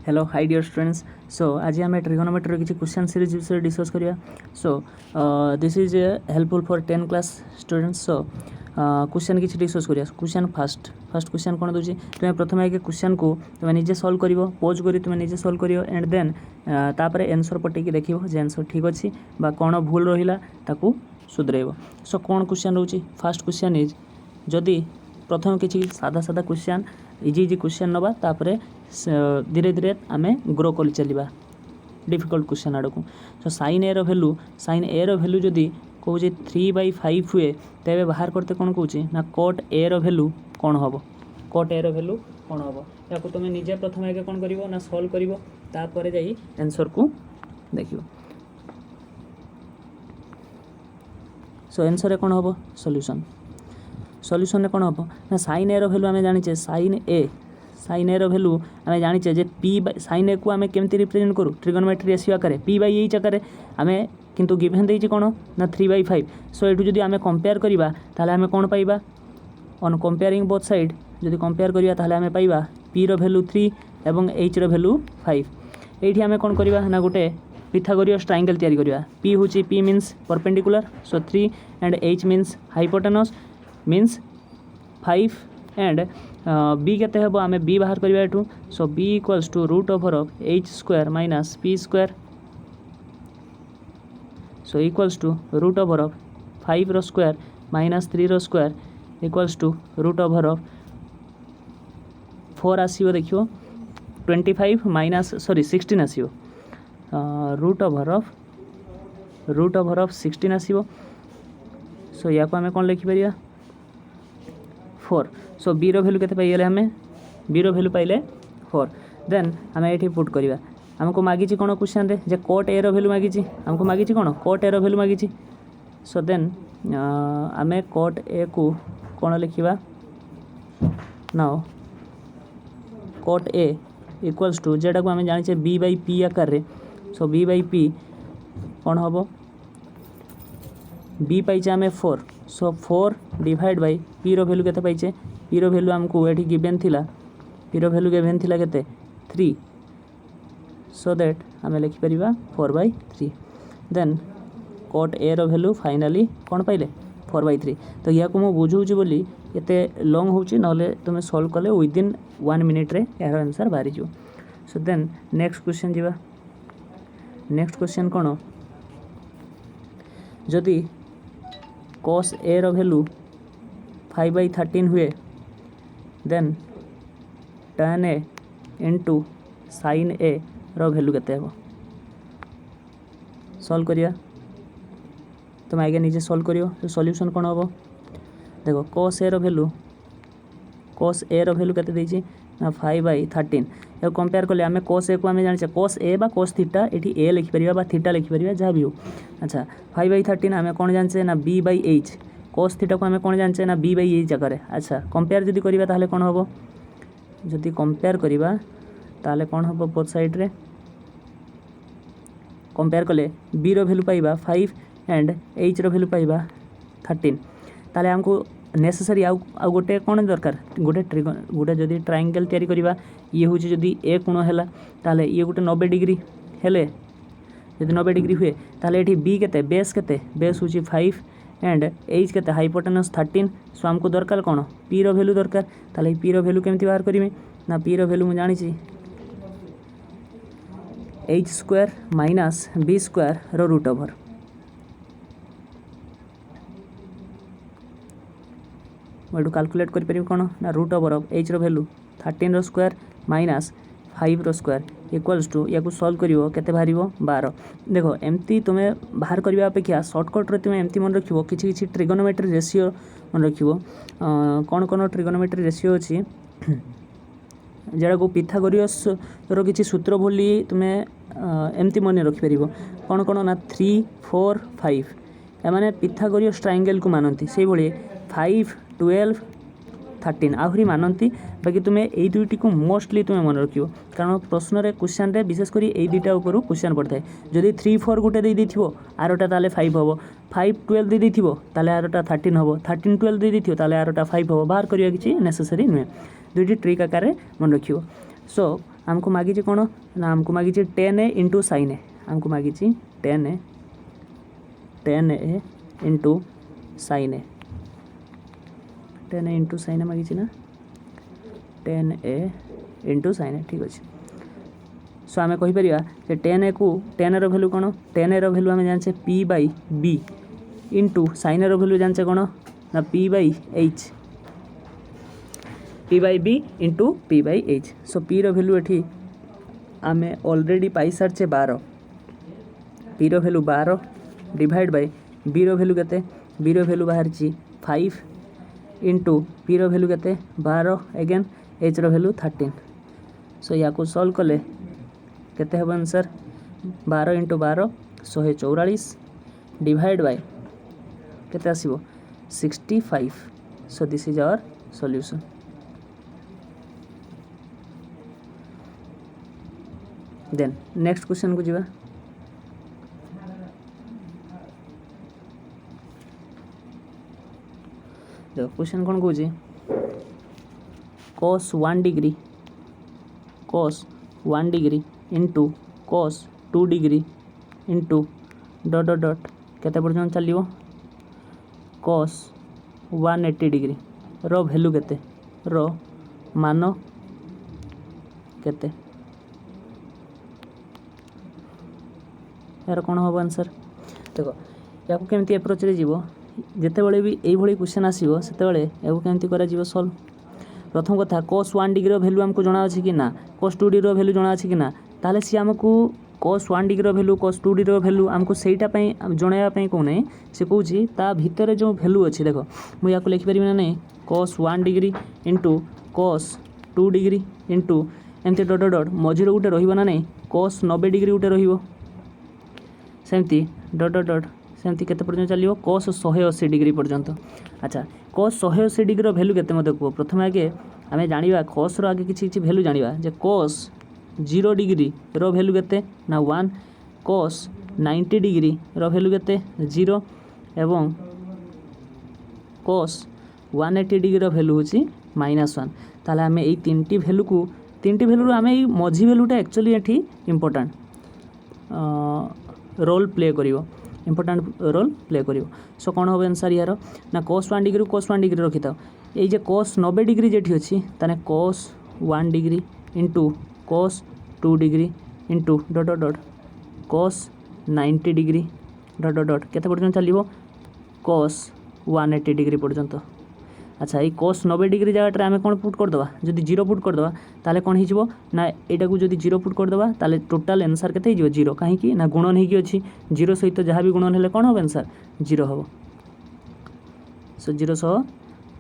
Hello hi dear students. So आज आम trigonometry किसी क्वेश्चन सीरीज विषय डिस्कस करिया। So this is helpful for 10 class students. So question किसी डिस्कस करिया। क्वेश्चन फर्स्ट क्वेश्चन कौन दूसरी तुम्हें प्रथम आगे क्वेश्चन को तुम्हें निजे सॉल्व कर पोज कर तुम्हें निजे सॉल्व कर एंड देन तापर आंसर पटेकी देख जे आंसर ठीक अच्छी कौन भूल रहा ताकू सुधरेब। सो कौन क्वेश्चन रोचे फर्स्ट क्वेश्चन इज जदि प्रथम किसी सादा सादा क्वेश्चन इजी इजी क्वेश्चन नवा तापरे धीरे धीरे आम ग्रो कर चलवा डिफिकल्ट क्वेश्चन आड़ को। सो साइन ए रो भैल्यू जदि कौन 3/5 हुए तेरे बाहर करते कौन कौच ना कट ए रो भैल्यू कौन हम कट ए रो भैल्यू कौन हम या तुम निजे प्रथम आगे कौन कर ना सल्व कर जाई आंसर को देख। सो आंसर कौन हम सॉल्यूशन कौन हम ना साइन ए रो भैल्यू आम जाने साइन ए रो भैल्यू आम जाने जे पी साइन ए को आम केमती रिप्रेजेंट करूँ ट्रिगोनोमेट्री रेशियो आकार P/H आकार आम किंतु गिवन देइछि कौन ना 3/5। सो एठू जदि आम कंपेयर करबा ताले आम कौन पाइबा ऑन कंपेयरिंग बोथ साइड जदि कंपेयर करबा ताले आम पाइबा P रो भैल्यू 3 एवं H रो भैल्यू 5। एठी आम कौन करबा ना गोटे पिथागोरियस ट्रायंगल तैयारी करबा। P होची P means perpendicular so 3 and H means hypotenuse means 5 and B के आम बी बाहर करवा एठू। So B equals to root over of H square minus P square so equals to root over of 5 रो square minus 3 रो square equals to root over of 4 आसो देखियो 25 minus sorry 16 आसो रूट ओवर ऑफ 16 आसो। सो या को आम कौन लिखिपर 4। सो बी रो भैल्यू केते पाइले हमें बी रो भैल्यू पाइले 4 देन आम ये पुट करवा आमको मागिची कौन क्वेश्चन रे जे कट ए रो भैल्यू मागिची आमको मागिची कौन कट ए रो भैल्यू मागिची। सो देन आम कट ए को कौन लिखा now cot A equals to zeta को आम जाने B/P आकार रे। सो B/P कौन हम बी पाइचे आम 4। सो 4 डिवाइड बाय P रो भैल्यू केते पाइचे P रो भैल्यू आमको एठी गिवन थिला P रो भैल्यू गिवन थिला केते 3। सो दैट आम लिखि परिबा 4/3 देन कट ए रो भैल्यू फाइनाली कौन पाइले 4/3। तो या को मु बुझौची बोली एते लॉन्ग होची नले तुम सॉल्व कले विदिन 1 मिनिट रे यार आंसर बाहरी जो। सो देन नेक्स्ट क्वेश्चन जीवा। नेक्स्ट क्वेश्चन कौन जदि cos ए रो भैल्यू 5/13 हुए देन tan ए इंटू sin ए रो भैल्यू केते हो सॉल्व करिया तुम आगे निजे सॉल्व करियो। तो सॉल्यूशन कौन हम देखो cos ए रो भैल्यू केते देछि ना 5/13 या कंपेयर कले आम cos ए को आम जाने cos ए बा cos थीटा एठी ए लिखि परिबा बा थीटा लिखि परिबा जहाँ भी हो। अच्छा 5/13 आम कौन जाने ना B/H cos थीटा को आम कौन जाने ना B/H आकार। अच्छा कंपेयर जदि करिबा ताहले कौन हम जदि कंपेयर करिबा ताहले कौन हम बोथ साइड रे कंपेयर कले B रो भैल्यू पाइबा 5 एंड H रो भैल्यू पाइबा 13 ताले हमको नेसेसरी आउ गोटे कौन दरकार गोटे जदि ट्रायंगल तैयारी करिबा ये हूँ जदि ए कोण है ताले ये गोटे 90 डिग्री हेले जदि 90 डिग्री हुए ताले एठी B केते बेस हूँ 5 एंड H केते हाइपोटेनस 13। सो हमको दरकार कौन P रो भैल्यू दरकार ताले P रो भैल्यू केमती बाहर करिमे ना P रो भैल्यू मु जानि H square minus B square रो रूट ओवर मुझे कैलकुलेट करें कौन ना रूट ओवर ऑफ H रो भैल्यू 13 रो स्क्वायर माइनस 5 रो स्क्वायर इक्वल्स टू या सॉल्व करिवो केते बाहर 12। देखो एमती तुम्हें बाहर करबा अपेक्षा शॉर्टकट रे तुम्हें एमती मन रखिवो किछि ट्रिगोनोमेट्री रेशियो मन रखिवो कौन कौन ट्रिगोनोमेट्री रेशियो अछि जरा को पिथागोरियस रो किछि सूत्र बोली तुम्हें एमती मन रखि परिवो कौन कौन ना 3 4 5 एमाने पिथागोरियस ट्रायंगल को मानती से भली 5 12 13 आहरी मानती बाकी तुम्हें यही दुईटी को मोस्टली तुम्हें मन रखियो कारण प्रश्न रे क्वेश्चन रे विशेषकर यही दुईटा ऊपर क्वेश्चन पड़ता है। जदि 3 4 गोटे दे देथिवो आरोटा ताले 5 हम 5 12 दे देथिवो ताले आरोटा 13 हम 13 12 दे देथिवो ताले आरोटा 5 हम बाहर करिया किछि नेसेसरी नुहे दुईटी ट्रिक आकार मन रखियो। सो आमको मागी कौन ना आमको मागी 10a इंटू साइन ए आमको मागी 10a इंटू साइन ए 10a इंटू साइन ए मागी ना 10a इंटू साइन ए ठीक अच्छे। सो आम कहीपर 10a को 10 रो भैल्यू कौन 10 रो भैल्यू आम जाने p by b into sine रो भैल्यू जाने कौन ना p by h p by b into p by h। So p रो भैल्यू एठी आम ऑलरेडी पाई सारे 12 p रो भैल्यू 12 डिवाइड बाय b रो भैल्यू केते b रो भैल्यू बाहर 5 इंटू p रो भैल्यू केते 12 एगेन h रो भैल्यू 13। सो या को सॉल्व कले केते हम आंसर 12 इंटू 12 144 डिवाइड बाय केते आसीबो 65। So this is our solution. Then next question को जीवा। देखो क्वेश्चन कौन कहूँ cos 1 degree into cos 2 degree into dot dot dot केते पर्यंत चलियो cos 180 डिग्री रो भैल्यू केते रो मान केते यार कौन हम आंसर देखो या केमती एप्रोच रे जीवो जिते बड़े भी यही क्वेश्चन आसो से केमती कर सल्व। प्रथम कथा cos 1 डिग्री भैल्यू आमको जना अच्छी कि ना cos 2 डिग्री भैल्यू जना अच्छी कि ना ताले सी आमको cos 1 degree value cos 2 degree value आमको सहीटा जनवाई कहूना से कौन ता भितर जो भैल्यू अच्छी देखो मुझे या लिखिपारि ना नहीं cos 1 degree into cos 2 degree into एमती डट डट मझे गोटे रहा नहीं cos 90 डिग्री गोटे रमती डट डट डट सेमती केते पर्यंत चलियो cos 180 डिग्री पर्यंत। अच्छा cos 180 डिग्री भैल्यू केते मते कह प्रथम आगे आम जाना cos रो आगे किसी भैल्यू जाना जे cos 0 डिग्री रो भैल्यू केते ना 1 cos 90 डिग्री रो भैल्यू केते 0 एवं cos 180 डिग्री रो भैल्यू होची -1। ताले आम ये तीन भैल्यू आम ये मझी भैल्यूटा एक्चुअली ये इम्पोर्टेंट रोल प्ले करिवो इम्पोर्टेंट रोल प्ले करिवो। सो कौन हम आंसर यार ना cos 1 डिग्री रखी था ये जे cos 90 डिग्री जेठी अच्छी ताने cos 1 degree into cos 2 degree into dot dot dot cos 90 degree dot dot dot केते पर्यंत चलिवो cos 180 डिग्री पर्यंत। अच्छा ये cos 90 डिग्री जगह आम कौन पुट करदे जदि 0 पुट करदे ताले कौन हो ना यहाँ को जदि 0 पुट करदे ताले टोटाल आंसर केते हो 0 कहीं ना गुणन होगी अच्छी 0 सहित जहाँ भी गुणन हेले कौन हम आंसर 0 हम। सो 0 सह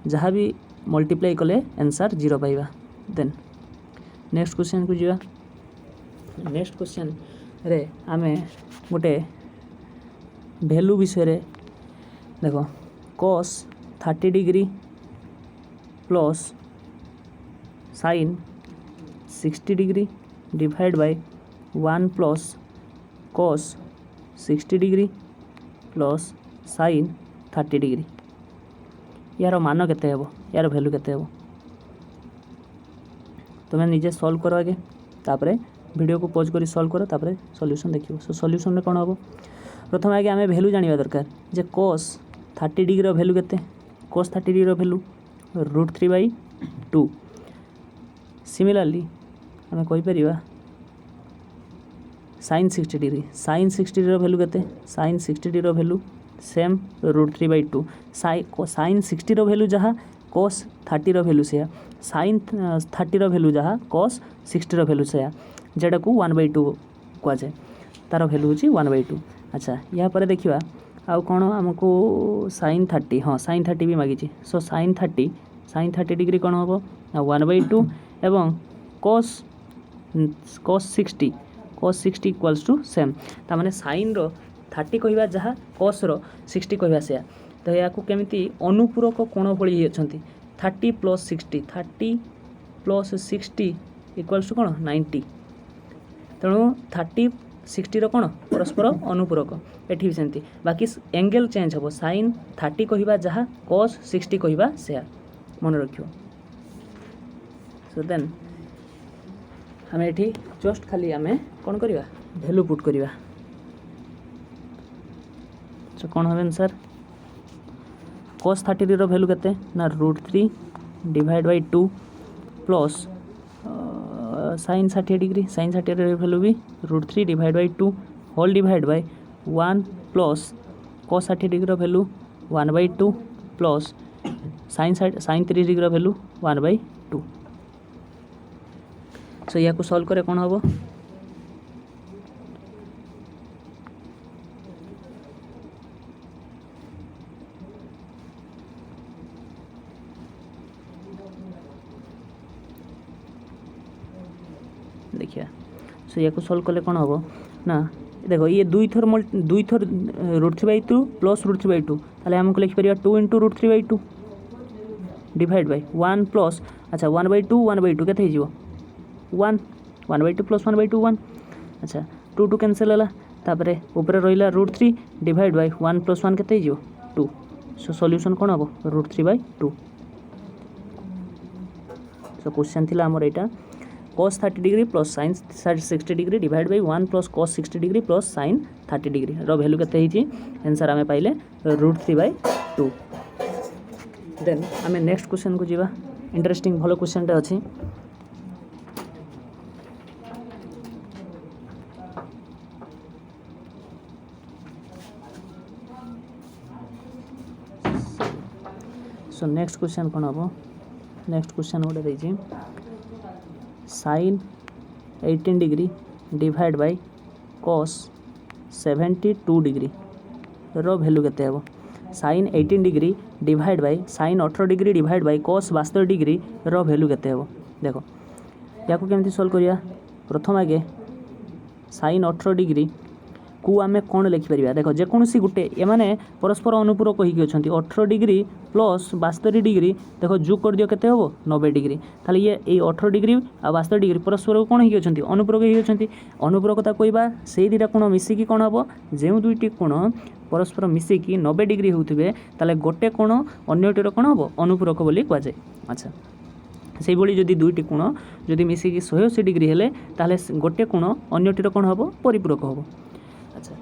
जहाँ भी मल्टीप्लाई कले आंसर 0 पाइबा। देन नेक्स्ट क्वेश्चन को जीवा। नेक्स्ट क्वेश्चन रे आमे गोटे भैल्यू विषय रे देखो cos 30 degree plus sign 60 degree divide by 1 plus cos 60 degree plus sine 30 degree यार मान केते हेबो यार भैल्यू केते हेबो तुम्हें निजे सॉल्व करो आगे तापरे वीडियो को पॉज करी सॉल्व करो तापरे सॉल्यूशन देखियो। सो सॉल्यूशन में कौन हम प्रथम आगे आम भैल्यू जाना दरकार जे cos 30 डिग्री भैल्यू केते cos 30 डिग्री भैल्यू √3/2। सिमिलरली आम कहीपर sin 60 डिग्री भैल्यू केते sin 60 degree value same √3/2 sin 60 value जहाँ cos 30 भैल्यू से sin 30 भैल्यू जहाँ cos 60 भैल्यू से जेटा को 1/2 कहुए तार भैल्यू हूँ 1/2। अच्छा या पर देखा आउ कौन आमको sin 30 हाँ sin 30 भी मागी। सो sin 30 डिग्री कौन हम 1/2 एवं cos 60 इक्वल्स टू सेम तामाने sin रो 30 कहवा जहाँ cos रो 60 कहवा से तो या केमी अनुपूरक कोण भली अच्छी 30 प्लस 60 इक्वल्स टू कौन 90 तेणु 30 60 रो कौन परस्पर अनुपूरक एठी भी सेमती बाकी एंगल चेंज हम sin 30 कहवा जहाँ cos 60 कहवा से मन रखियो। सो देन आम ये जस्ट खाली आम कौन करवा भैल्यू पुट करवा तो कौन हम आंसर cos 30 रो भैल्यू केते ना √3 divide by 2 plus sin 60 degree sin 60 रो भैल्यू भी √3 divide by 2 whole divide by 1 plus cos 60 degree रो भैल्यू 1/2 प्लस sin 30 डिग्री रो भैल्यू 1/2 सो या को सॉल्व करे कौन हम देखिए सो या को सॉल्व कले कौन हम ना देखो ये दुई थर √3/2 प्लस √3/2 ताले हमको लिख परिया 2 × √3/2 डिवाइड बाय 1 प्लस अच्छा 1/2 1/2 केते हिजो 1 1/2 प्लस 1/2 1 अच्छा 2 2 कैंसिल होला तापरे ऊपर रहिला √3 डिवाइड बाय 1 प्लस 1 केते हिजो 2 सो सॉल्यूशन कोन हबो √3/2 सो क्वेश्चन थिला हमर एटा cos 30 degree plus sin 60 degree divide by 1 plus cos 60 degree plus sin 30 degree रो वैल्यू केते हिची आंसर आमे पाइले √3/2 देन आमे नेक्स्ट क्वेश्चन को जीवा इंटरेस्टिंग भलो क्वेश्चन टे अछि सो नेक्स्ट क्वेश्चन कोन हबो नेक्स्ट क्वेश्चन ओडे दैछि sin 18 degree divide by cos 72 degree रो वैल्यू केते हबो sin 18 degree divide by sin 18 degree divide by cos 72 degree रो वैल्यू केते हबो देखो या को केमती सॉल्व करिया प्रथम आगे sin 18 डिग्री को आमे कोन लिखि परिबा देखो जे कोनसी गुटे ए माने परस्पर अनुपूरक होई अछंती 18 डिग्री प्लस 72 डिग्री देखो जोग कर दियो केते होबो 90 डिग्री ताले ये 18 डिग्री आ 72 डिग्री परस्पर कोन होई अछंती अनुपूरक होई अछंती अनुपूरकता कहबा सेही दिटा कोन मिसी की कोन हबो जेउ दुईटी कोन परस्पर मिसी की 90 डिग्री होउथिबे ताले गोटे कोन अन्यटीर कोन हबो अनुपूरक बोली कहवा जाय अच्छा से भली जदि दुईटी कोण जदि मिसी की 180 डिग्री हेले ताले गोटे कोण अन्यटीर कोन हबो परिपूरक हबो अच्छा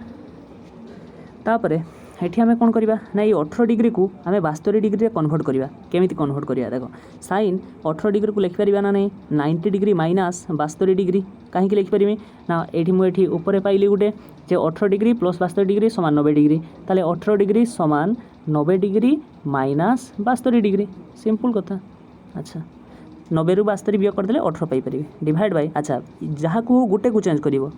तापरे एठी आमे कोन करबा ना ये 18 डिग्री को आमे 72 डिग्री रे कन्वर्ट करबा केमिति कन्वर्ट करिया देखो sin 18 डिग्री को लिख परिबा ना नहीं 90 डिग्री माइनस 72 डिग्री काहे कि लिख परिबे ना एठी मु एठी ऊपर पाइली गुटे जे 18 डिग्री प्लस 72 डिग्री समान 90 डिग्री ताले 18 डिग्री समान 90 डिग्री माइनस 72 डिग्री सिंपल कथा अच्छा 90 रु 72 बियो कर देले 18 पाई परिबे डिवाइड बाय अच्छा जहा को गुटे को चेंज करिवो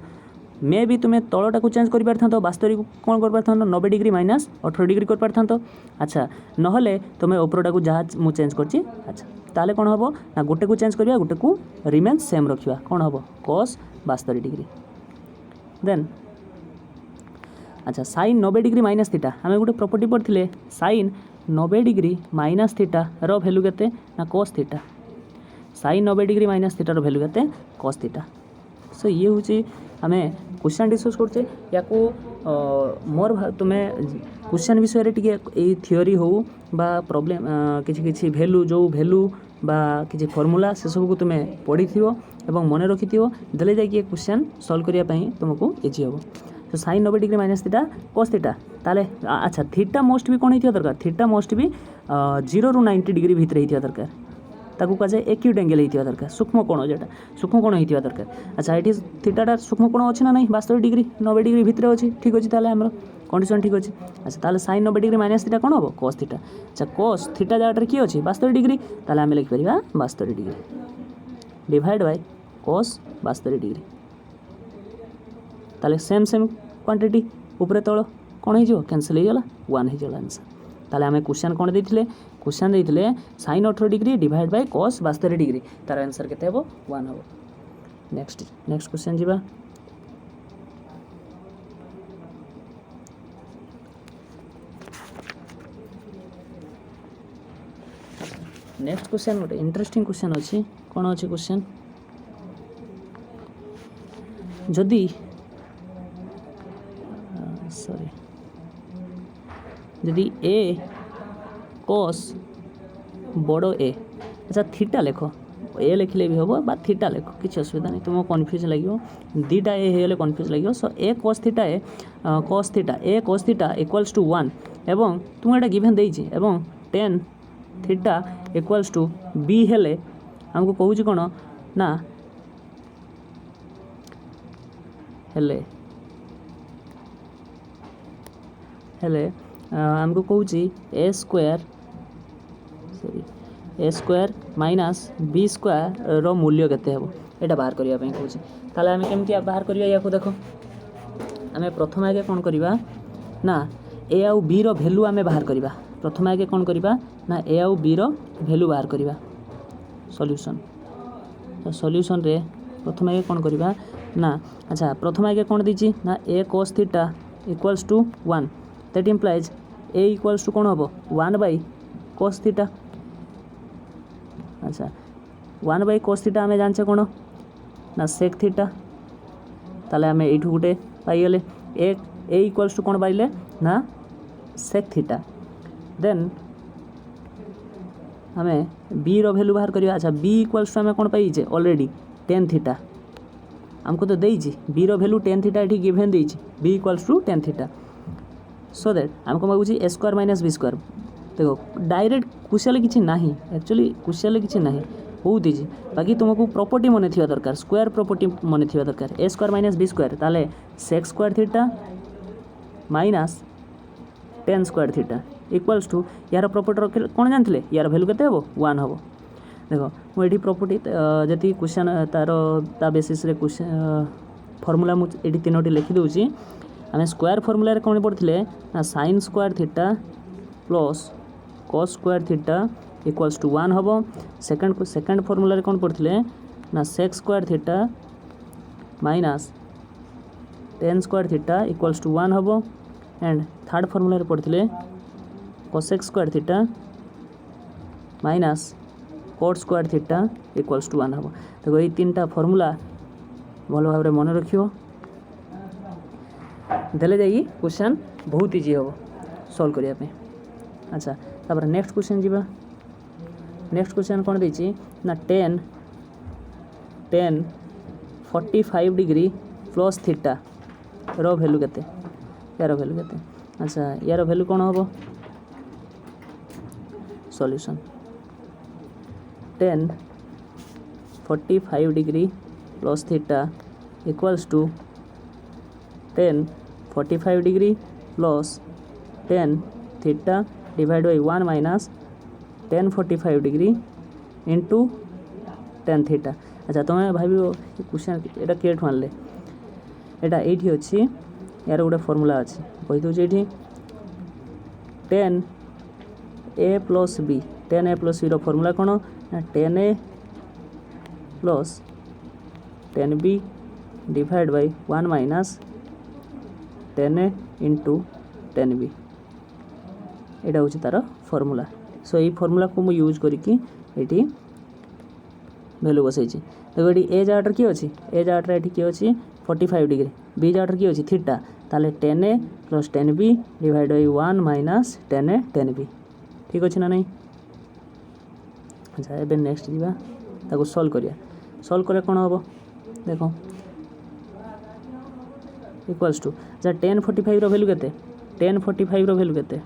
मे भी तुम्हें तलटा को चेंज कर पारथांतो 72 को कौन कर पारथांतो 90 डिग्री माइनस 18 डिग्री कर पारथांतो अच्छा नहले तुम्हें ऊपरटा को जहाँ मु चेंज करछि अच्छा ताले कौन हबो ना गोटे को चेंज करिया गोटे को रिमेन सेम रखिया कौन हबो cos 72 डिग्री देन अच्छा sin 90 डिग्री माइनस थीटा आमे गोटे प्रॉपर्टी पढ़थिले sin 90 डिग्री माइनस थीटा रो वैल्यू केते ना cos theta sin 90 degree minus theta रो वैल्यू केते cos थीटा सो ये होची हमें क्वेश्चन डिस्कस करछे या को मोर तुम्हें क्वेश्चन विषय रे टिके ए थियोरी हो बा प्रॉब्लम किछि किछि वैल्यू जो वैल्यू बा किछि फार्मूला से सब को तुम्हें पढ़ी थिवो एवं मन रखि थिवो देले जाय कि क्वेश्चन सॉल्व करिया पई तुमको इजी हो तो sin 90 degree minus theta cos theta ताले अच्छा थीटा मोस्ट भी कोन हिथिया दरकार थीटा मोस्ट भी 0 रु 90 डिग्री भीतर हिथिया दरकार ताकू कह जाए एक्यूट एंगल होता दरकार सूक्ष्म कोण जेटा सूक्ष्म कोण होता दरकार अच्छा ये थीटाटा सूक्ष्म कोण अच्छी ना नहीं 72 डिग्री 90 डिग्री भितर अच्छी ठीक अच्छे ताले आमर कंडीशन ठीक अच्छे अच्छा ताले sin 90 डिग्री माइनस थीटा कौन हम cos थीटा अच्छा cos थीटा जगह किए अच्छे 72 डिग्री ताले आम लिखिपर 72 degree divide by cos 72 degree ताले सेम सेम क्वांटिटी ऊपर तल कौन हो कैंसल होगा 1 हो आंसर ताले आमे क्वेश्चन कौन देथिले क्वेश्चन देथिले sin 18 degree divide by cos 72 degree तार आंसर केते हबो 1 हबो नेक्स्ट क्वेश्चन जीवा नेक्स्ट क्वेश्चन गोटे इंटरेस्टिंग क्वेश्चन अछि कोन अछि क्वेश्चन जदि सॉरी जदि a cos बड़ ए अच्छा थीटा लेख ए लिखले भी हम बा थीटा लिख किसी असुविधा नहीं तुमको कन्फ्यूज लगे दीटा ए होगले कन्फ्यूज लगे so a cos theta a cos theta equals to 1 एवं तुम एटा गिवन देइछि एवं tan theta equals to b हेले हमको कहूँ कौन ना हेले हेले हमको कहूँ a square minus b square रो मूल्य केते हेबो एटा बाहर करिया पई कहूँ ताले आमे केमती बाहर करिया या को देखो आमे प्रथम आगे कौन करिबा ना ए आउ बी रो वैल्यू आमे बाहर करिबा प्रथम आगे कौन करिबा ना ए आउ बी रो वैल्यू बाहर करिबा सॉल्यूशन तो सॉल्यूशन रे प्रथम आगे कौन करिबा ना अच्छा प्रथम आगे कौन दीची ना a cos theta equals to 1 that implies a equals to कौन हम 1 बाई cos थीटा अच्छा 1 बाई cos थीटा आमे जानचे कौन ना sec थीटा ताले आमे एठू गुटे पाइले ए इक्वल्स टू कौन पाइले ना sec थीटा देन हमें बी रो वैल्यू बाहर करिया अच्छा बी इक्वल्स टू आमे कौन पाइजे ऑलरेडी tan थीटा हमको तो देइछि बी रो वैल्यू tan थीटा एठी गिवन देइछि b equals to tan theta so that हमको मागुछि a square minus b square देखो डायरेक्ट क्वेश्चन किछि नाही एक्चुअली क्वेश्चन किछि नाही बहुत इजी बाकी तुमको प्रॉपर्टी मन थिया दरकार स्क्वायर प्रॉपर्टी मन थिया दरकार a square minus b square ताले sec square theta minus tan square theta equals to यार प्रॉपर्टी कौन जानते यार वैल्यू केते हेबो 1 हेबो देखो मुझे प्रॉपर्टी जति क्वेश्चन तार बेसिस रे क्वेश्चन फॉर्मूला मुझे तीनोटी लिखि दूची आम स्क्वायर फॉर्मूला रे कौन पढ़ते ना sin square theta plus cos square theta equals to 1 हेबो सेकंड फॉर्मूला रे कौन पढ़ते ना sec square theta minus tan square theta equals to 1 हेबो एंड थर्ड फॉर्मूला रे पढ़ते cosec square theta minus cot square theta equals to 1 हेबो देखो ये तीनटा फॉर्मूला भल भाव मन रखियो देले जाई क्वेश्चन बहुत इजी हेबो सॉल्व करिया पे अच्छा तापर नेक्स्ट क्वेश्चन जीवा नेक्स्ट क्वेश्चन कोन देछि ना tan 45 डिग्री प्लस थीटा रो वैल्यू केते यार वैल्यू केते अच्छा यार वैल्यू कोन हेबो solution tan 45 degree plus theta equals to tan 45 degree plus tan theta divide by 1 minus tan 45 degree into tan theta अच्छा तुम्हें भाव क्वेश्चन एटा केठू आनले एटा एठी अछि यार गोटे फॉर्मूला अछि कहि दउछि एठी tan a प्लस बी रो फॉर्मूला कौन tan a plus tan b divide by 1 minus tan a into tan b एटा हूँ तार फॉर्मूला सो ये फॉर्मूला को मुझे यूज करके ये वैल्यू बसई देखो ये ए जगह किए अच्छी ए जगह ये किए अच्छी 45 डिग्री बी जगह किए अच्छी थीटा ताले tan a plus tan b divide by 1 minus tan a tan b ठीक अच्छे ना नहीं अच्छा एबे नेक्स्ट जीवा ताको सॉल्व करिया सॉल्व करे कौन हम देखो इक्वल्स टू जा tan 45 रो वैल्यू केते tan 45 रो वैल्यू केते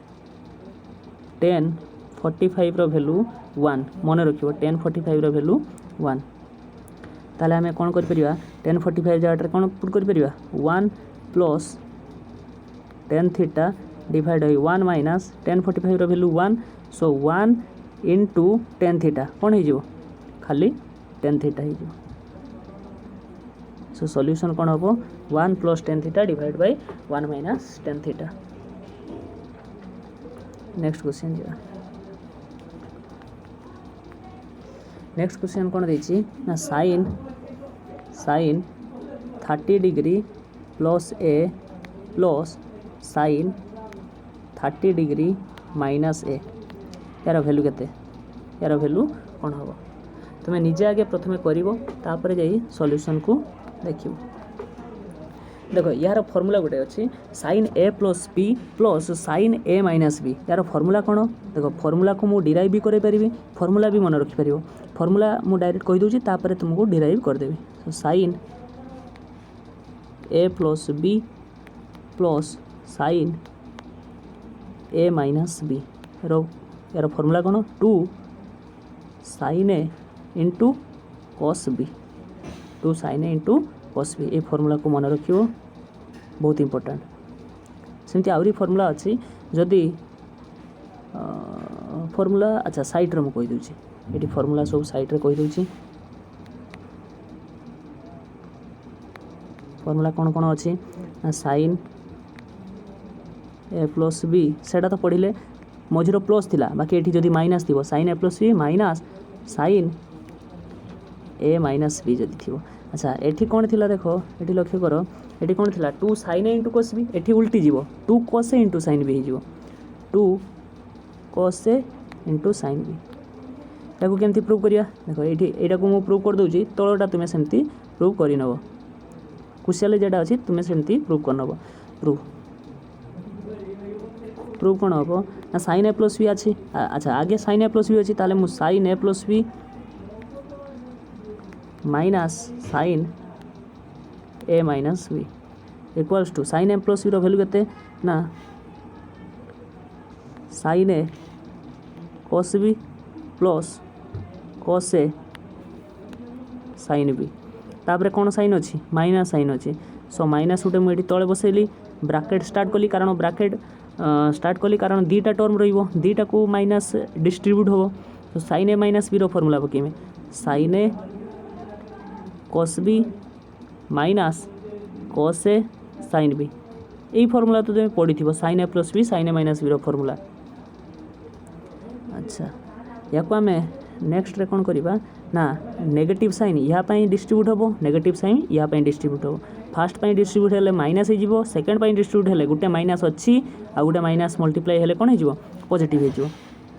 tan 45 रो वैल्यू 1 मन रखियो tan 45 रो वैल्यू 1 ताले हमें कौन कर परिबा tan 45 जगह कौन पुट कर परिबा 1 plus tan theta divide by 1 minus tan 45 रो value 1 so 1 into tan theta कौन हो खाली tan थीटा हो सो सॉल्यूशन कौन हम 1 plus tan theta divide by 1 minus tan theta next question जा नेक्स्ट क्वेश्चन कौन देछि ना sin 30 degree plus a plus sin 30 degree minus a यार वैल्यू केते यार वैल्यू कौन हम तुम्हें निजे आगे प्रथमे करिवो तापर जाई सॉल्यूशन को देखियो देखो यार फर्मूला गोटे अच्छी sin a plus b plus sin a minus b यार फर्मूला कौन देखो फर्मूला को मुझे डिराइव भी करें फर्मूला भी मन रखिपर फर्मूला मुझे डायरेक्ट कहीदे तापर तुमको डिराइव करदेवी तो sin a plus b plus sin a minus b यार फर्मूला कौन 2 sin a इंटू cos b 2 sin a इंटू cos b ये फर्मूला को मन रखियो बहुत इंपोर्टेंट सेमती आहरी फर्मूला अच्छी जदि फर्मूला अच्छा साइड रे मु कहि दूची एटी फर्मूला सब साइड रे कहि दूची फर्मूला कौन कौन अच्छी sin a प्लस बी सेटा तो पढ़िले मझिर प्लस थिला बाकी एठी जदि माइनस थिबो sin a plus b minus sin a minus b जदि थिबो अच्छा एठी कौन थिला देखो एठी लक्ष्य करो एठी कौन थिला 2 sin a इंटू cos b एठी उल्टी जीवो 2 cos a into sin b जीवो 2 cos a into sin b ताको केमती प्रूव करिया देखो एठी एटा को मु प्रूव कर दोची तळटा तुमे सेमती प्रूव करि नबो कुशल जेटा अछि तुमे सेमती प्रूव कर नबो प्रूव कोन हबो ना sin a प्लस b अछि अच्छा आगे sin a प्लस b अछि ताले मु sin a plus b minus sin a minus b equals to sin a plus b रो वैल्यू केते ना sin a cos b plus cos a sin b तापर कौन साइन अच्छी माइनस साइन अच्छी सो माइनस गोटे मुझे तले बसैली ब्राकेट स्टार्ट कली कारण ब्राकेट स्टार्ट कली कारण दीटा टर्म रहिबो दीटा को माइनस डिस्ट्रीब्यूट हो तो sin a माइनस b रो फॉर्मूला पकेमे sin a cos b minus cos a sin b यही फॉर्मूला तो तुम पढ़ी थी sin a plus b sin a minus b रो फॉर्मूला अच्छा या को आम नेक्स्ट रे कौन करवा ना नेगेटिव साइन या डिस्ट्रीब्यूट हम नेगेटिव साइन या डिस्ट्रीब्यूट हम फास्ट पाई डिस्ट्रीब्यूट हेले माइनस हो सेकेंड पाई डिस्ट्रीब्यूट हेले गोटे माइनस अच्छी आ गोटे माइनस मल्टीप्लाई हेले कौन हो पॉजिटिव हो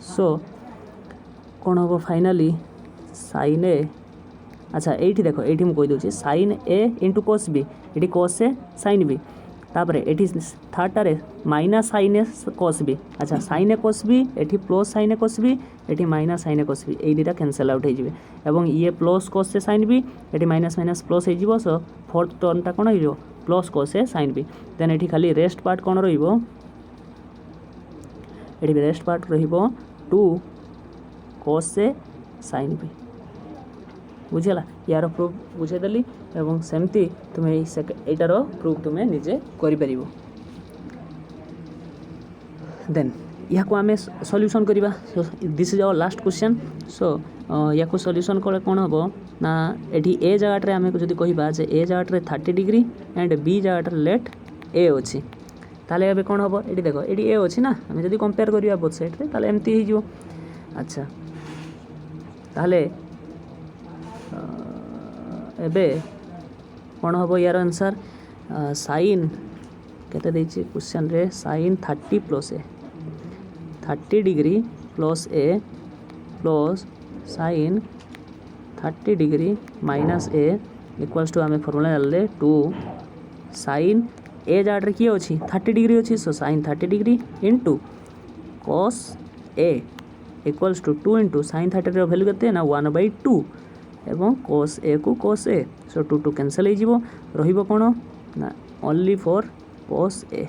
सो कौन हम फाइनाली sin a अच्छा ये देख ये मुझे कहीदे sin a इंटू cos b ये cos a sin b तापर ये थर्डटारे minus sin a cos b अच्छा sin a cos b ये plus sin a cos b ये minus sin a cos b ये दुटा कैंसल आउट हो ये plus cos a sin b ये माइनस माइनस प्लस हो सो फोर्थ टर्मटा कौन हो plus cos a sin b then ये खाली रेस्ट पार्ट कौन रही रेस्ट पार्ट रहिबो 2 cos a sin b बुझेगा यार प्रूफ बुझेदेली एवं सेमती तुम्हें यार प्रूफ तुम्हें निजे करि परिबो देन या को आमे सॉल्यूशन करिबा this is our last question so या को सॉल्यूशन करे कोन हबो ना एठी ए जगह रे आमे जदी कहिबा जे ए जगह रे 30 डिग्री एंड बी जगह रे लेट ए अछि ताले एबे कोन हबो एठी देखो एठी ए अछि ना आमे जदी कंपेयर करिबा बोथ साइड रे ताले एमती हि जो अच्छा ताले एबे कौन हम यार आंसर साइन केते देछि क्वेश्चन रे sine 30 plus a 30 degree plus a plus sine 30 degree minus a equals to आम फर्मूला डाले 2 साइन ए जाड्रे किए अच्छी 30 डिग्री अच्छी so sine 30 degree into cos a equals to 2 into sine 30 value केते ना 1/2 एवं cos a को cos a सो 2 2 कैंसल हो रहिबो कोन ना only for cos a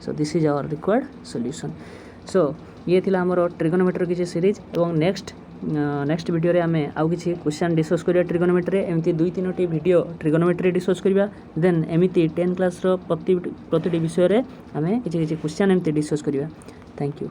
so this is our required solution so ये थिला हमर ट्रिगोनोमेट्री किछि सीरीज एवं नेक्स्ट वीडियो रे आमे आउ किछि क्वेश्चन डिस्कस करिया ट्रिगोनोमेट्री एमती 2-3 वीडियो ट्रिगोनोमेट्री डिस्कस करिया देन एमिति 10 क्लास रो प्रतिटी विषय रे आमे किछि क्वेश्चन एमती डिस्कस करिया थैंक यू।